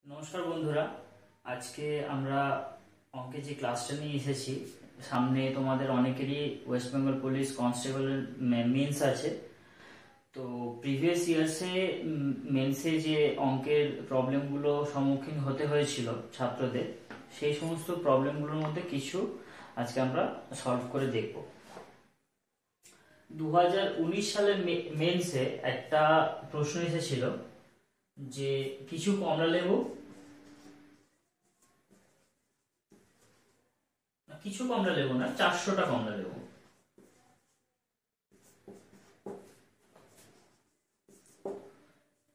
নমস্কার বন্ধুরা, আজকে আমরা অঙ্কে যে ক্লাসটা নিয়ে এসেছি, সামনে তোমাদের অনেকেরই ওয়েস্ট বেঙ্গল পুলিশ কনস্টেবলের মেন্স আছে। তো প্রিভিয়াস ইয়ার্সে মেন্সে যে অঙ্কের প্রবলেমগুলো সম্মুখীন হতে হয়েছিল ছাত্রদের, সেই সমস্ত প্রবলেমগুলোর মধ্যে কিছু আজকে আমরা সলভ করে দেখব। 2019 সালের মেন্সে একটা প্রশ্ন এসেছিল যে কিছু কমলা লেবু না, 400টা কমলা লেবু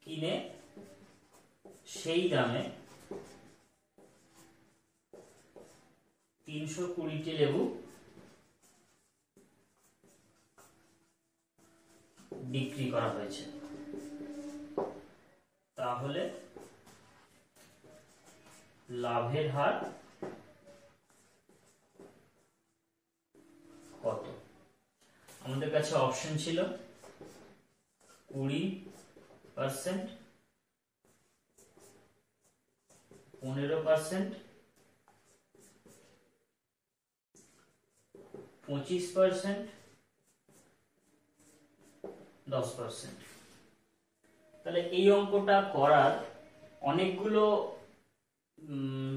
কিনে সেই দামে 320টি লেবু বিক্রি করা হয়েছে, তাহলে লাভের হার কত? আমাদের কাছে অপশন ছিল 20%, 15%, 25%, 10%। তাহলে এই অঙ্কটা করার অনেকগুলো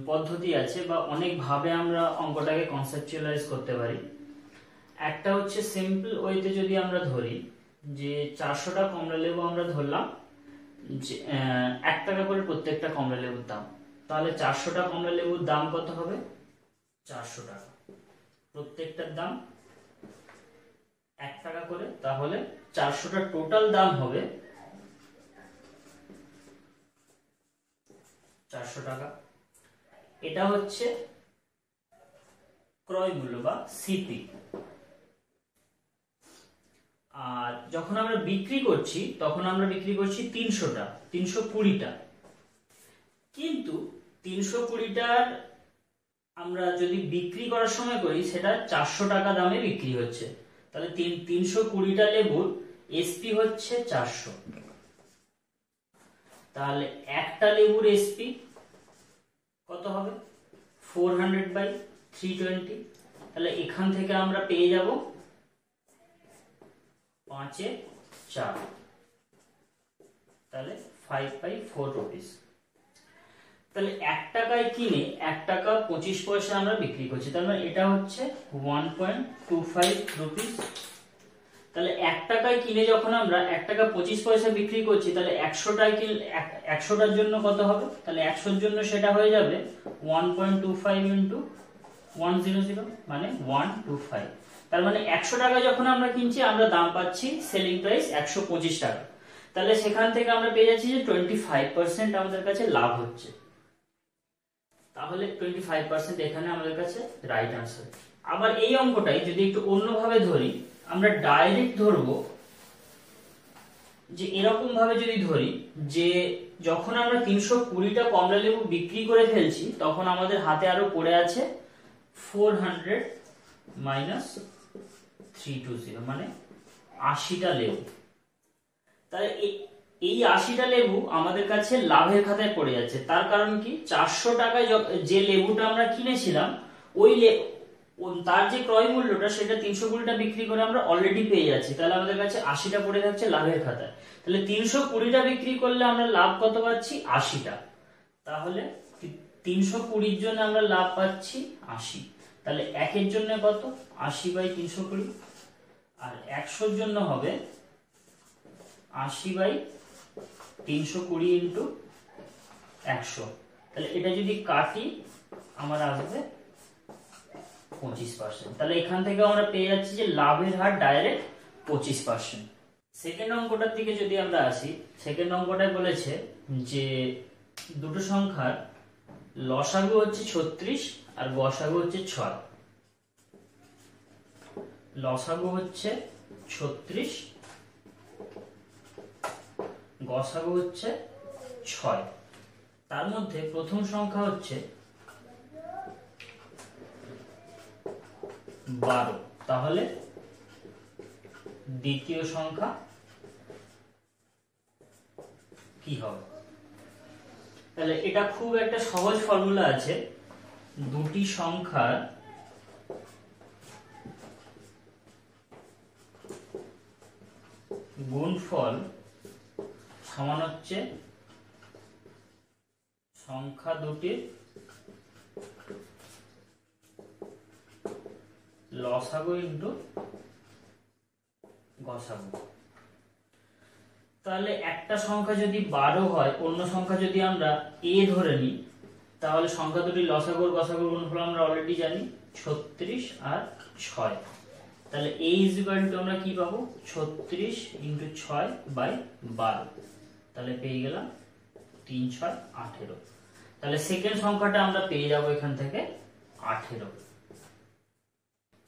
পদ্ধতি আছে বা অনেকভাবে আমরা অঙ্কটাকে কনসেপচুয়ালাইজ করতে পারি। একটা হচ্ছে সিম্পল ওয়েতে, যদি আমরা ধরি যে 400টা কমলা লেবু আমরা ধরলাম যে 1 টাকা করে প্রত্যেকটা কমলা লেবুর দাম, তাহলে 400টা কমলা লেবুর দাম কত হবে? 400 টাকা। প্রত্যেকটার দাম 1 টাকা করে, তাহলে 400টা টোটাল দাম হবে 400 টাকা। এটা হচ্ছে ক্রয় মূল্য বা সিপি। আর যখন আমরা বিক্রি করছি তখন আমরা বিক্রি করছি 300টা, 320টা। কিন্তু 320টার আমরা যদি বিক্রি করার সময় করি সেটা 400 টাকা দামে বিক্রি হচ্ছে, তাহলে 320টা লেবুর এসপি হচ্ছে 400। তাহলে একটা লেবুর এসপি কত হবে? 400/320। তাহলে এখান থেকে আমরা পেয়ে যাব 5 এ 4, তাহলে 5/4 রুপিস। তাহলে 1 টাকায় কিনে 1 টাকা 25 পয়সা আমরা বিক্রি করছি, তার মানে এটা হচ্ছে 1.25 রুপিস। তাহলে 1 টাকায় কিনে যখন আমরা 1 টাকা 25 পয়সা বিক্রি করছি, তাহলে 100টার জন্য কত হবে? তাহলে 100-র জন্য সেটা হয়ে যাবে 1.25 ইন্টু 100, মানে 125। তার মানে 100 টাকা যখন আমরা কিনছি, আমরা দাম পাচ্ছি সেলিং প্রাইস 125 টাকা। তাহলে সেখান থেকে আমরা পেয়ে যাচ্ছি যে 25% আমাদের কাছে লাভ হচ্ছে। তাহলে 25% এখানে আমাদের কাছে রাইট আনসার। আবার এই অঙ্কটাই যদি একটু অন্যভাবে ধরি, আমরা ডাইরেক্ট ধরবো যে এরকম ভাবে যদি ধরি যে যখন আমরা 320টা কমলা লেবু বিক্রি করে ফেলছি, তখন আমাদের হাতে আরো পড়ে আছে 400 মাইনাস 320, মানে 80টা লেবু। তাহলে এই 80টা লেবু আমাদের কাছে লাভের খাতায় পড়ে যাচ্ছে। তার কারণ কি? 400 টাকায় যে লেবুটা আমরা কিনেছিলাম, ওই তার যে ক্রয় মূল্যটা সেটা 320টা বিক্রি করে আমরা অলরেডি পেয়ে যাচ্ছি, তাহলে আমাদের কাছে 80টা পড়ে যাচ্ছে লাভের খাতায়। তাহলে 320টা বিক্রি করলে আমরা লাভ কত পাচ্ছি? 80টা। তাহলে 320-র জন্য আমরা লাভ পাচ্ছি 80। তাহলে 1-এর জন্য কত? 80/320। আর 100-র জন্য হবে 80/320 ইন্টু 100। তাহলে এটা যদি কাটি আমার আসবে 25%। তাহলে এখান থেকে আমরা পেয়ে যাচ্ছি যে লাভের হার ডাইরেক্ট 25%। সেকেন্ড অঙ্কটার দিকে যদি আমরা আসি, সেকেন্ড অঙ্কটায় বলেছে যে দুটো সংখ্যার লসাগু হচ্ছে 36 আর গসাগু হচ্ছে 6। লসাগু হচ্ছে 36, গসাগু হচ্ছে 6। তার মধ্যে প্রথম সংখ্যা হচ্ছে 12, তাহলে দ্বিতীয় সংখ্যা কি হবে? তাহলে এটা খুব একটা সহজ ফর্মুলা আছে, দুটি সংখ্যার গুণফল সমান হচ্ছে সংখ্যা দুটির লসাগু ইন্টু গসাগু। তাহলে একটা সংখ্যা যদি 12 হয়, অন্য সংখ্যা যদি আমরা a ধরে নিই, তাহলে সংখ্যা দুটির লসাগু আর গসাগুর গুণফল আমরা অলরেডি জানি 36 আর 6। তাহলে a ইজ ইকুয়াল টু আমরা কি পাবো 36 ইন্টু 6/12, তাহলে পেয়ে গেলাম 3 6 18। তাহলে সেকেন্ড সংখ্যাটা আমরা পেয়ে যাব এখান থেকে 18।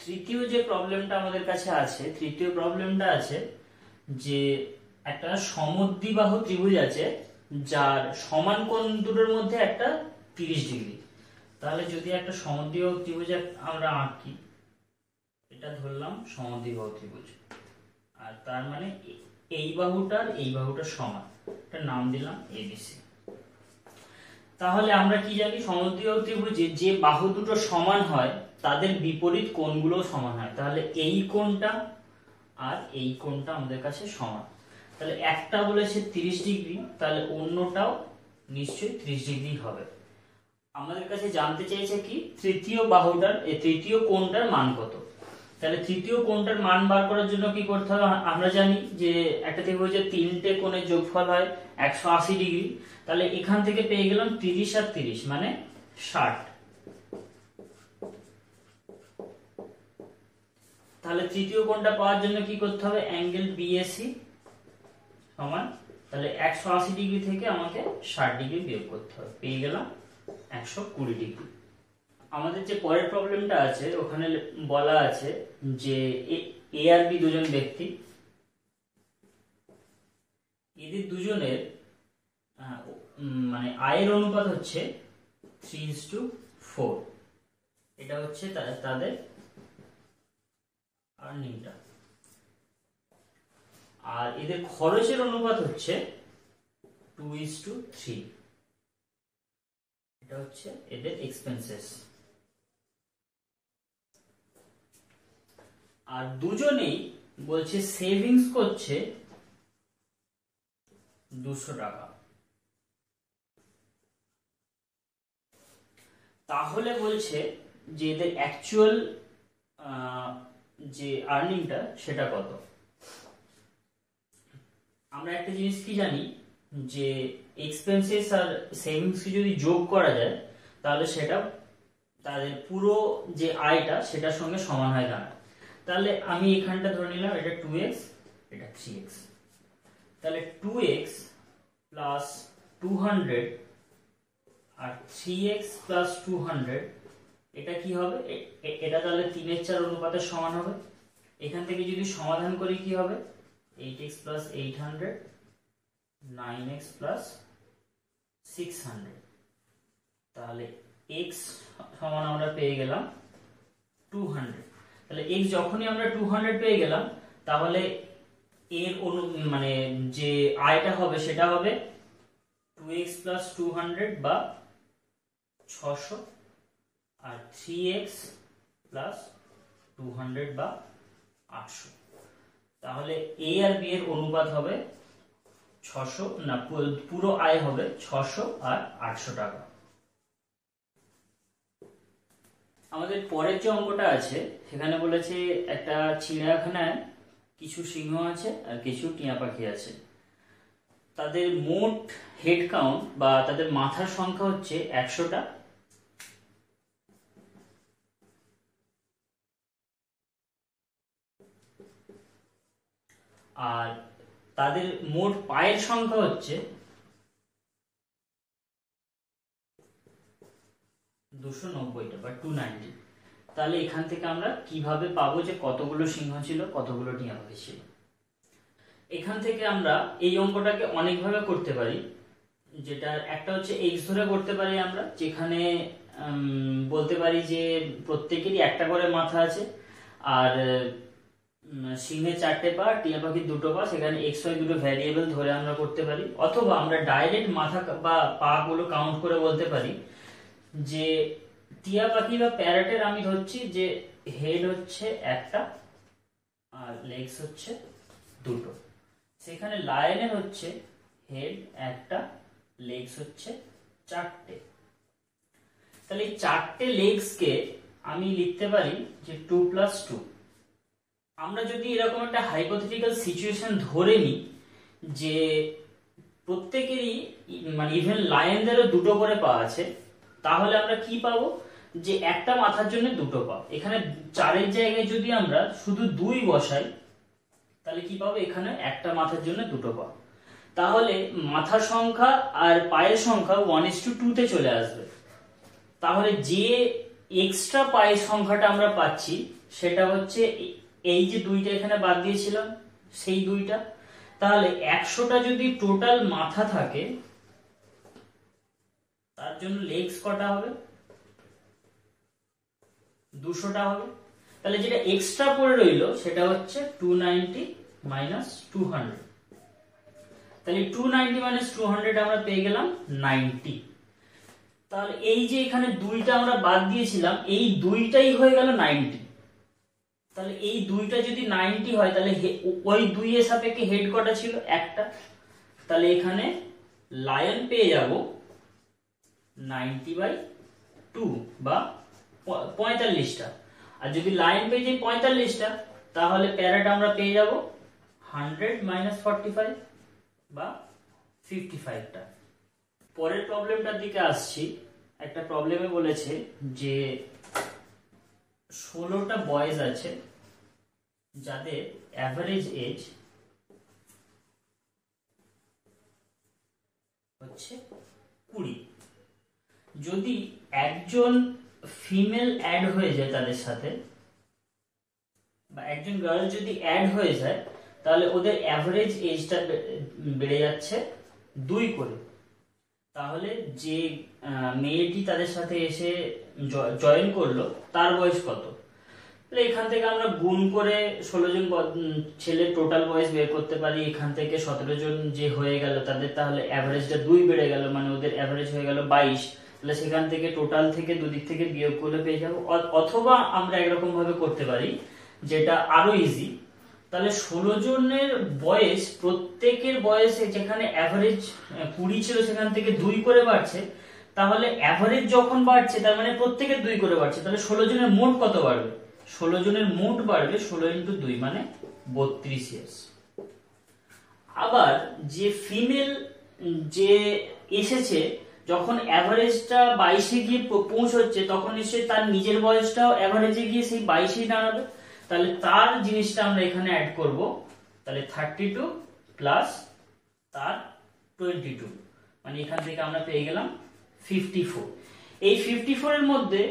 তৃতীয় যে প্রবলেমটা আমাদের কাছে আছে, তৃতীয় প্রবলেমটা আছে যে একটা সমদ্বিবাহু ত্রিভুজ আছে যার সমান কোণ দুটোর মধ্যে একটা 30 ডিগ্রি। তাহলে যদি একটা সমদ্বিবাহু ত্রিভুজ আমরা আঁকি, এটা ধরলাম সমদ্বিবাহু ত্রিভুজ, আর তার মানে এই বাহুটার এই বাহুটার সমান, এটা নাম দিলাম এবিসি। তাহলে আমরা কি জানি, সমদ্বিবাহু ত্রিভুজে যে বাহু দুটো সমান হয় তাদের বিপরীত কোণগুলো সমান হয়। তাহলে এই কোণটা আর এই কোণটা আমাদের কাছে সমান। তাহলে একটা বলেছে 30 ডিগ্রি, তাহলে অন্যটাও নিশ্চয়ই 30 ডিগ্রি হবে। আমাদের কাছে জানতে চাইছে কি তৃতীয় বাহুটার তৃতীয় কোণটার মান কত। তাহলে তৃতীয় কোণটার মান বার করার জন্য কি করতে হবে, আমরা জানি যে একটা ত্রিভুজের তিনটে কোণের যোগফল হয় 180 ডিগ্রি। তাহলে এখান থেকে পেয়ে গেলাম 30 আর 30 মানে 60। তাহলে তৃতীয় কোণটা পাওয়ার জন্য কি করতে হবে, অ্যাঙ্গেল বিএসি সমান, তাহলে 180 ডিগ্রি থেকে আমাকে 60 ডিগ্রি বিয়োগ করতে হবে, পেয়ে গেলাম 120 ডিগ্রি। আমাদের যে পরের প্রবলেমটা আছে ওখানে বলা আছে যে এ আর বি দুজন ব্যক্তি, এদের দুজনের মানে আয়ের অনুপাত হচ্ছে 3:4। এটা হচ্ছে তাদের আর্নিংটা। আর এদের খরচের অনুপাত হচ্ছে 2:3। এটা হচ্ছে এদের এক্সপেন্সেস। আর দুজনেই বলছে সেভিংস করছে 200 টাকা। তাহলে বলছে যে এদের অ্যাকচুয়াল যে আর্নিংটা সেটা কত। আমরা একটা জিনিস কি জানি যে এক্সপেন্সেস আর সেভিংস যদি যোগ করা যায় তাহলে সেটা তাদের পুরো যে আয়টা সেটার সঙ্গে সমান হয় দাঁড়ায়। তাহলে আমি এখানটা ধরে নিলাম এটা 2x, এটা 3x। তাহলে 2x প্লাস 200 আর 3x প্লাস 200 এটা কি হবে, এটা তাহলে 3:4 অনুপাতের সমান হবে। এখান থেকে যদি সমাধান করি কি হবে, 8x প্লাস 800, 9x প্লাস 600। তাহলে x সমান আমরা পেয়ে গেলাম 200। তাহলে x যখনই আমরা 200 পেয়ে গেলাম তাহলে এর মানে যে আয়টা হবে সেটা হবে 2x প্লাস 200 বা 600, আর 3x প্লাস 200 বা 800। তাহলে a আর b এর অনুপাত হবে 600, না পুরো আয় হবে 600 আর 800 টাকা। আমাদের পরের যে অঙ্কটা আছে সেখানে বলেছে একটা চিড়িয়াখানায় কিছু সিংহ আছে আর কিছু টিয়া পাখি আছে। তাদের মোট হেড কাউন্ট বা তাদের মাথার সংখ্যা হচ্ছে 100টা। আর তাদের মোট পায়ের সংখ্যা হচ্ছে 290টা বা 290। তাহলে এখান থেকে আমরা কিভাবে পাবো যে কতগুলো সিংহ ছিল কতগুলো টিয়া পাখি ছিল। এখান থেকে আমরা এই অঙ্কটাকে অনেকভাবে করতে পারি। যেটা একটা হচ্ছে x ধরে করতে পারি আমরা, যেখানে বলতে পারি যে প্রত্যেকেরই একটা করে মাথা আছে, আর সিংহে 4টে পা, টিয়া পাখির 2টো পা, সেখানে এক্স ওয়াই দুটো ভ্যারিয়েবল ধরে আমরা করতে পারি, অথবা আমরা ডাইরেক্ট মাথা বা পা গুলো কাউন্ট করে বলতে পারি যে টিয়া পাখি বা প্যারটের আমি ধরছি যে হেড হচ্ছে একটা আর লেগস হচ্ছে 2টো, সেখানে লায়নের হচ্ছে হেড একটা, লেগস হচ্ছে 4টে। তাহলে এই 4টে লেগস কে আমি লিখতে পারি যে 2 + 2। আমরা যদি এরকম একটা হাইপোথেটিক্যাল সিচুয়েশন ধরে নিই যে প্রত্যেকেরই মানে ইভেন লায়নদেরও 2টো করে পা আছে, তাহলে আমরা কি পাবো যে একটা মাথার জন্য 2টো পা। এখানে 4-এর জায়গায় যদি আমরা শুধু 2 বসাই তাহলে কি পাবো, এখানে একটা মাথার জন্য 2টো পা। তাহলে মাথার সংখ্যা আর পায়ের সংখ্যা 1:2 তে চলে আসবে। তাহলে যে এক্সট্রা পায়ের সংখ্যাটা আমরা পাচ্ছি সেটা হচ্ছে এই যে 2টা এখানে বাদ দিয়েছিলাম সেই 2টা। তাহলে 100টা যদি টোটাল মাথা থাকে তার জন্য লেগস কটা হবে, 200টা হবে। তাহলে যেটা এক্সট্রা পড়ে রইলো সেটা হচ্ছে 290 - 200। তাহলে 290 - 200 আমরা পেয়ে গেলাম 90। তাহলে এই যে এখানে 2টা আমরা বাদ দিয়েছিলাম এই 2টাই হয়ে গেল 90। তাহলে এই 2টা যদি 90 হয় তাহলে ওই 2 এর সাপেক্ষে হেড কটা ছিল, একটা। তাহলে এখানে লায়ন পেয়ে যাব 90/2 বা 45টা। আর যদি লায়ন পেয়ে যাই 45টা তাহলে প্যারট আমরা পেয়ে যাব 100 - 45 বা 55টা। পরের প্রবলেমটার দিকে আসছি। একটা প্রবলেমে বলেছে যে 16টা বয়েজ আছে যাদের অ্যাভারেজ এজ হচ্ছে 20। যদি একজন ফিমেল অ্যাড হয়ে যায় তাদের সাথে, বা একজন গার্ল যদি অ্যাড হয়ে যায় তাহলে ওদের অ্যাভারেজ এজটা বেড়ে যাচ্ছে 2 করে। তাহলে যে মেয়েটি তাদের সাথে এসে জয়েন করলো তার বয়স কত? তাহলে এখান থেকে আমরা গুণ করে 16 জন ছেলের টোটাল বয়স বের করতে পারি। এখান থেকে 17 জন যে হয়ে গেল তাদের তাহলে অ্যাভারেজটা 2 বেড়ে গেল, মানে ওদের অ্যাভারেজ হয়ে গেল 22। তাহলে সেখান থেকে টোটাল থেকে দুদিক থেকে বিয়োগ করলে পেয়ে যাবো। অথবা আমরা একরকম ভাবে করতে পারি যেটা আরো ইজি। তাহলে 16 জনের বয়স, প্রত্যেকের বয়সে যেখানে অ্যাভারেজ 20 ছিল সেখান থেকে 2 করে বাড়ছে, তাহলে অ্যাভারেজ যখন বাড়ছে তার মানে প্রত্যেকের 2 করে বাড়ছে। তাহলে 16 জনের মোট কত বাড়বে? 16 জনের মোট বাড়বে 16 × 2 মানে 32 ইয়ার্স। আবার যে ফিমেল যে এসেছে যখন অ্যাভারেজটা 22-এ গিয়ে পৌঁছচ্ছে তখন নিশ্চয়ই তার নিজের বয়সটাও অ্যাভারেজে গিয়ে সেই 22-এই দাঁড়াবে। তাহলে তার জিনিসটা আমরা এখানে অ্যাড করব। তাহলে 32 প্লাস তার 22, মানে এখান থেকে আমরা পেয়ে গেলাম 54। এই 54 এর মধ্যে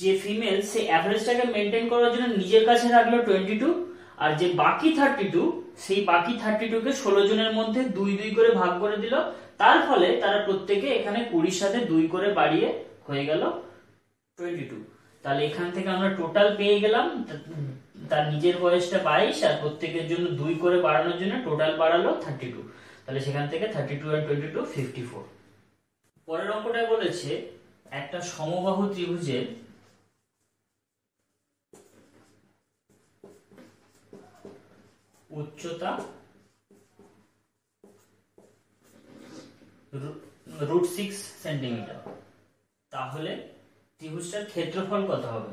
যে ফিমেল সে অ্যাভারেজটাকে মেনটেন করার জন্য নিজের কাছে রাখলো 22, আর যে বাকি 32 সেই বাকি 32কে 16 জনের মধ্যে 2 করে ভাগ করে দিল। তার ফলে তারা প্রত্যেকে এখানে 20-র সাথে 2 করে বাড়িয়ে হয়ে গেল 22। তাহলে এখান থেকে আমরা টোটাল পেয়ে গেলাম তার নিজের বয়সটা 22 আর প্রত্যেকের জন্য 2 করে বাড়ানোর জন্য টোটাল বাড়ালো 32। তাহলে সেখান থেকে 32 আর 22 54। পরের অঙ্কটায় বলেছে একটা সমবাহু ত্রিভুজের উচ্চতা √6 সেন্টিমিটার, তাহলে ত্রিভুজটার ক্ষেত্রফল কত হবে?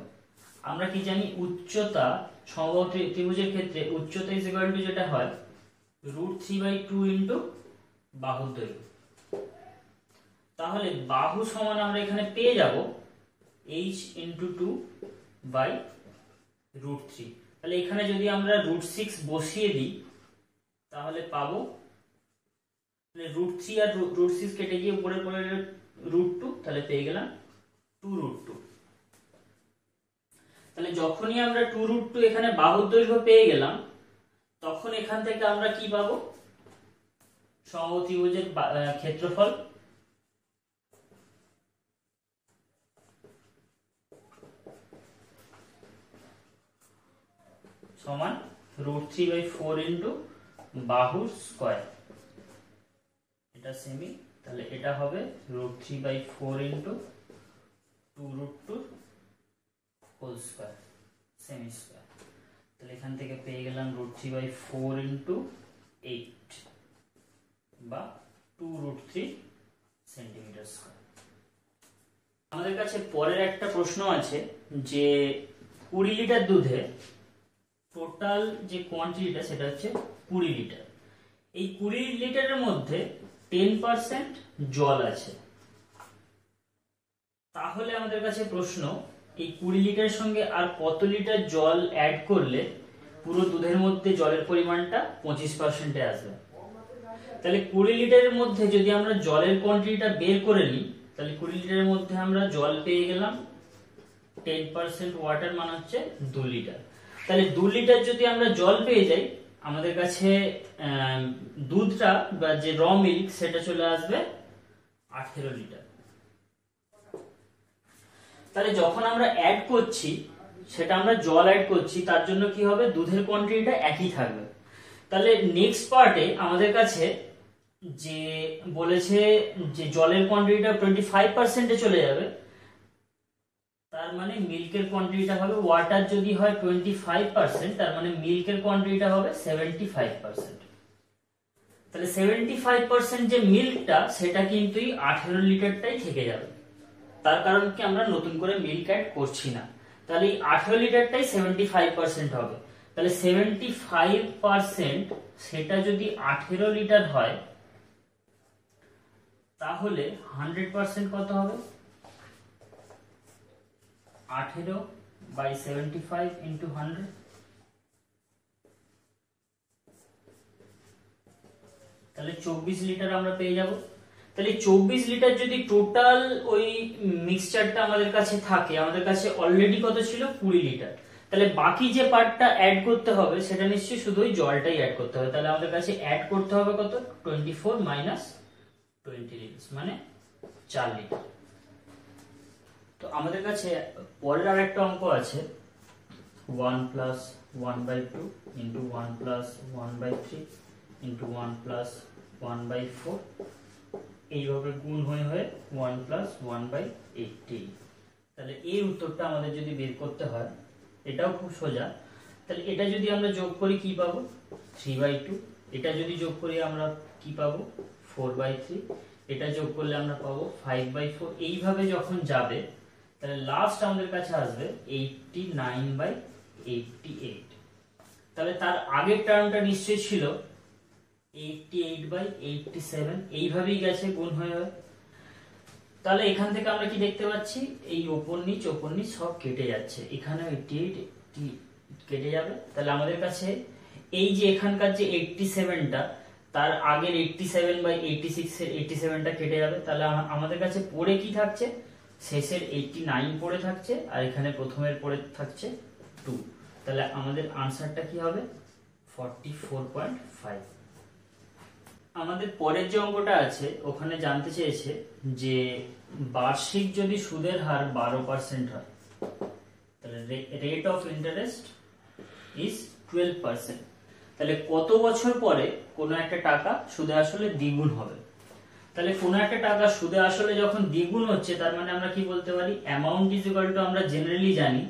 আমরা কি জানি উচ্চতা সমবাহু ত্রিভুজের ক্ষেত্রে উচ্চতা ইজ ইকুয়াল টু যেটা হয় √3/2 ইন্টু বাহুর দৈর্ঘ্য। তাহলে বাহু সমান আমরা এখানে পেয়ে যাব h × 2/√3। তাহলে এখানে যদি আমরা √6 বসিয়ে দিই তাহলে পাবো √3 আর √6 কেটে গিয়ে উপরে পড়ে √2, তাহলে পেয়ে গেলাম 2√2। তাহলে যখনই আমরা 2√2 এখানে বাহুর দৈর্ঘ্য পেয়ে গেলাম তখন এখান থেকে আমরা কি পাবো? সমবাহু ত্রিভুজের ক্ষেত্রফল সমান √3/4 ইন্টু বাহুর স্কয়ার, এটা সেমি, তাহলে এটা হবে √3/4 ইন্টু 2√2 হোল স্কয়ার সেমি স্কয়ার। তাহলে এখান থেকে পেয়ে গেলাম √3/4 ইন্টু 8 বা 2√3 সেন্টিমিটার স্কয়ার। আমাদের কাছে পরের একটা প্রশ্ন আছে যে 20 লিটার দুধে টোটাল যে কোয়ান্টিটিটা সেটা হচ্ছে 20 লিটার। এই 20 লিটারের মধ্যে 10% জল আছে। তাহলে আমাদের কাছে প্রশ্ন, এই 20 লিটারের সঙ্গে আর কত লিটার জল অ্যাড করলে পুরো দুধের মধ্যে জলের পরিমাণটা 25% আসবে। তাহলে 20 লিটারের মধ্যে যদি আমরা জলের কোয়ান্টিটিটা বের করে নিই, তাহলে 20 লিটারের মধ্যে আমরা জল পেয়ে গেলাম 10% ওয়াটার, মানে হচ্ছে 2 লিটার। তাহলে 2 লিটার যদি আমরা জল পেয়ে যাই, আমাদের কাছে দুধটা বা যে র মিল্ক সেটা চলে আসবে 18 লিটার। তাহলে যখন আমরা অ্যাড করছি, সেটা আমরা জল অ্যাড করছি, তার জন্য কি হবে, দুধের কোয়ান্টিটিটা একই থাকবে। তাহলে নেক্সট পার্টে আমাদের কাছে যে বলেছে যে জলের কোয়ান্টিটিটা 25% চলে যাবে, তার মানে মিল্কের কোয়ান্টিটিটা হবে, ওয়াটার যদি হয় 25%, তার মানে মিল্কের কোয়ান্টিটিটা হবে 75%। তাহলে 75% যে মিল্কটা সেটা কিন্তু 18 লিটারটাই থেকে যাবে। তার কারণ কি, আমরা নতুন করে মিল্ক অ্যাড করছি না। তাহলে এই 18 লিটারটাই 75% হবে। তাহলে 75% সেটা যদি 18 লিটার হয়, তাহলে 100% কত হবে, 18/75 ইন্টু 100, তাহলে 24 লিটার আমরা পেয়ে যাব। তাহলে 24 লিটার যদি টোটাল ওই মিক্সচারটা আমাদের কাছে থাকে, আমাদের কাছে অলরেডি কত ছিল, 20 লিটার, তাহলে বাকি যে পার্টটা অ্যাড করতে হবে সেটা নিশ্চয়ই শুধু ওই জলটাই অ্যাড করতে হবে। তাহলে আমাদের কাছে অ্যাড করতে হবে কত, 24 - 20 লিটার, মানে 4 লিটার। তো আমাদের কাছে পরের আর একটা অঙ্ক আছে, 1 + 1/2 ইন্টু 1 + 1/3 ইন্টু 1 + 1/4, এইভাবে গুণ হয়ে হয়ে 1 + 1/80। তাহলে এই উত্তরটা আমাদের যদি বের করতে হয়, এটাও খুব সোজা। তাহলে এটা যদি আমরা যোগ করি কি পাবো, 3/2। এটা যদি যোগ করি আমরা কি পাবো, 4/3। এটা যোগ করলে আমরা পাবো 5/4। এইভাবে যখন যাবে, তাহলে লাস্ট আমাদের কাছে আসবে 89/88। তাহলে তার আগের টার্মটা নিশ্চয়ই ছিল 88/87, এইভাবেই গেছে গুণ হয়ে হয়ে। তাহলে এখান থেকে আমরা কি দেখতে পাচ্ছি, এই ওপর নিচ সব কেটে যাচ্ছে, এখানে 88 কেটে যাবে। তাহলে আমাদের কাছে এই যে এখানকার যে 87টা, তার আগের 87/86 এর 87টা কেটে যাবে। তাহলে আমাদের কাছে পড়ে কি থাকছে, শেষের 89 পড়ে থাকছে, আর এখানে প্রথমের পড়ে থাকছে 2। তাহলে আমাদের আনসারটা কি হবে, 44.5। আমাদের পরের যে অঙ্কটা আছে, ওখানে জানতে চেয়েছে যে বার্ষিক যদি সুদের হার 12% হয়, তাহলে রেট অফ ইন্টারেস্ট ইজ 12%, তাহলে কত বছর পরে কোনো একটা টাকা সুদে আসলে দ্বিগুণ হবে। তাহলে কোনো একটা টাকা সুদে আসলে যখন দ্বিগুণ হচ্ছে, তার মানে আমরা কি বলতে পারি, অ্যামাউন্ট ইজ ইকুয়াল টু, আমরা জেনারেলি জানি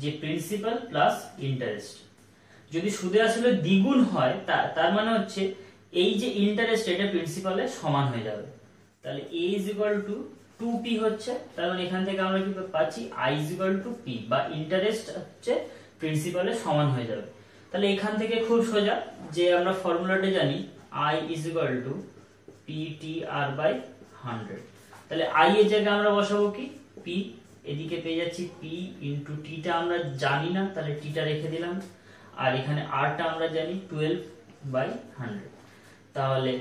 যে প্রিন্সিপাল প্লাস ইন্টারেস্ট। যদি সুদে আসলে দ্বিগুণ হয়, তার মানে হচ্ছে এই যে ইন্টারেস্ট, এটা প্রিন্সিপালের সমান হয়ে যাবে। তাহলে a is equal to 2p হচ্ছে, তার মানে এখান থেকে আমরা কি পাচ্ছি, i is equal to p, বা ইন্টারেস্ট হচ্ছে প্রিন্সিপালের সমান হয়ে যাবে। তাহলে এখান থেকে খুব সোজা, যে আমরা ফর্মুলাটা জানি, i is equal to PTR/100। তাহলে i এর জায়গায় আমরা বসাবো কি, p, এদিকে পেয়ে যাচ্ছি p ইন্টু t টা আমরা জানি না, তাহলে t টা রেখে দিলাম, আর এখানে r টা আমরা জানি 12/100। তাহলে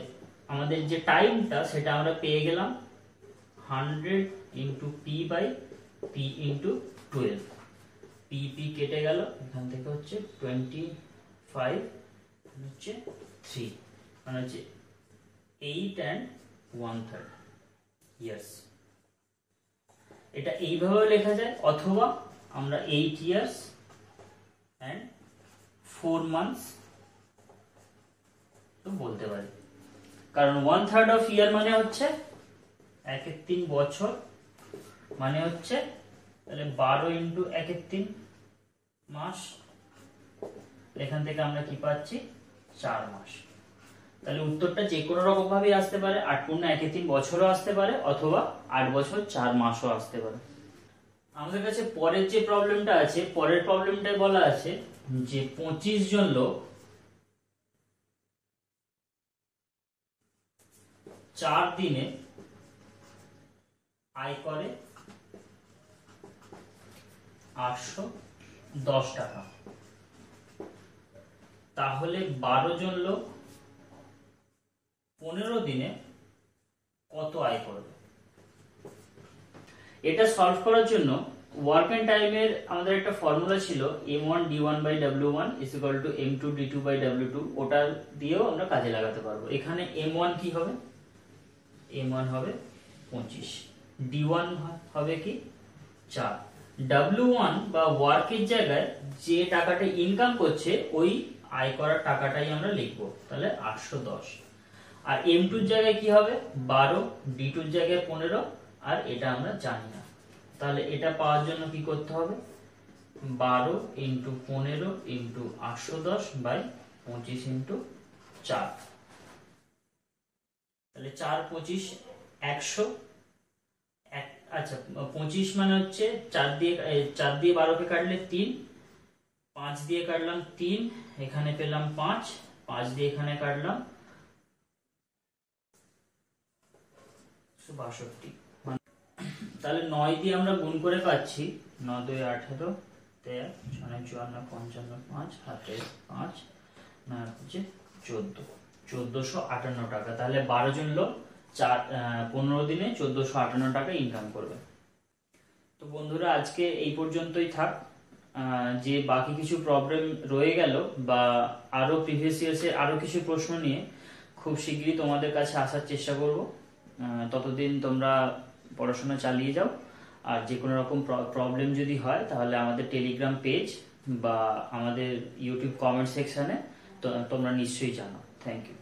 আমাদের যে টাইমটা সেটা আমরা পেয়ে গেলাম 100 ইন্টু p/p ইন্টু 12। p কেটে গেল, এখান থেকে হচ্ছে 25 হচ্ছে 3, মানে হচ্ছে 8 and 1/3 ইয়ার্স। এটা এইভাবে লেখা যায়, অথবা আমরা 8 years and 4 months তো বলতে পারি, কারণ 1/3 অফ ইয়ার মানে হচ্ছে 1/3 বছর, মানে হচ্ছে তাহলে 12 ইন্টু 1/3 মাস, এখান থেকে আমরা কি পাচ্ছি 4 মাস। তাহলে উত্তরটা যে কোনো রকম ভাবে আসতে পারে, 8×1/3 বছরও আসতে পারে, অথবা 8 বছর 4 মাসও আসতে পারে। আমাদের কাছে পরের যে প্রবলেমটা আছে, পরের প্রবলেমটায় বলা আছে যে 25 জন লোক 4 দিনে আয় করে 810 টাকা, তাহলে 12 জন লোক 15 দিনে কত আয় করবে? এটা সলভ করার জন্য ওয়ার্ক এন্ড টাইমের আমাদের একটা ফর্মুলা ছিল m1d1/w1 = m2d2/w2, ওটা দিয়েও আমরা কাজে লাগাতে পারবো। এখানে m1 কি হবে? m1 হবে 25, d1 হবে কি 4, w1 বা ওয়ার্কের জায়গায় যে টাকাটা ইনকাম করছে ওই আয় করার টাকাটাই আমরা লিখবো, তাহলে 810। আর m2 এর জায়গায় কি হবে 12, d2 এর জায়গায় 15, আর এটা আমরা জানি না। তাহলে এটা পাওয়ার জন্য কি করতে হবে 12 × 15 × 810/25 × 4, তাহলে 4 25 100। আচ্ছা 25 মানে হচ্ছে 4 দিয়ে 12 কে কাটলে 3, 5 দিয়ে কাটলাম 3, এখানে পেলাম 5, 5 দিয়ে এখানে কাটলাম 62। তাহলে 9 দিয়ে আমরা গুণ করে পাচ্ছি 9 2 18, 13 6 54 55 5 হাতে 5 না হচ্ছে 1458 টাকা। তাহলে 12 জন লোক 15 দিনে 1458 টাকা ইনকাম করবে। তো বন্ধুরা আজকে এই পর্যন্তই থাক। যে বাকি কিছু প্রবলেম রয়ে গেল বা আরো প্রিভিয়াস ইয়ার্সের আরো কিছু প্রশ্ন নিয়ে খুব শীঘ্রই তোমাদের কাছে আসার চেষ্টা করব। ততদিন তোমরা পড়াশোনা চালিয়ে যাও, আর যে কোনো রকম প্রবলেম যদি হয় তাহলে আমাদের টেলিগ্রাম পেজ বা আমাদের ইউটিউব কমেন্ট সেকশনে তোমরা নিশ্চয়ই জানাও। Thank you.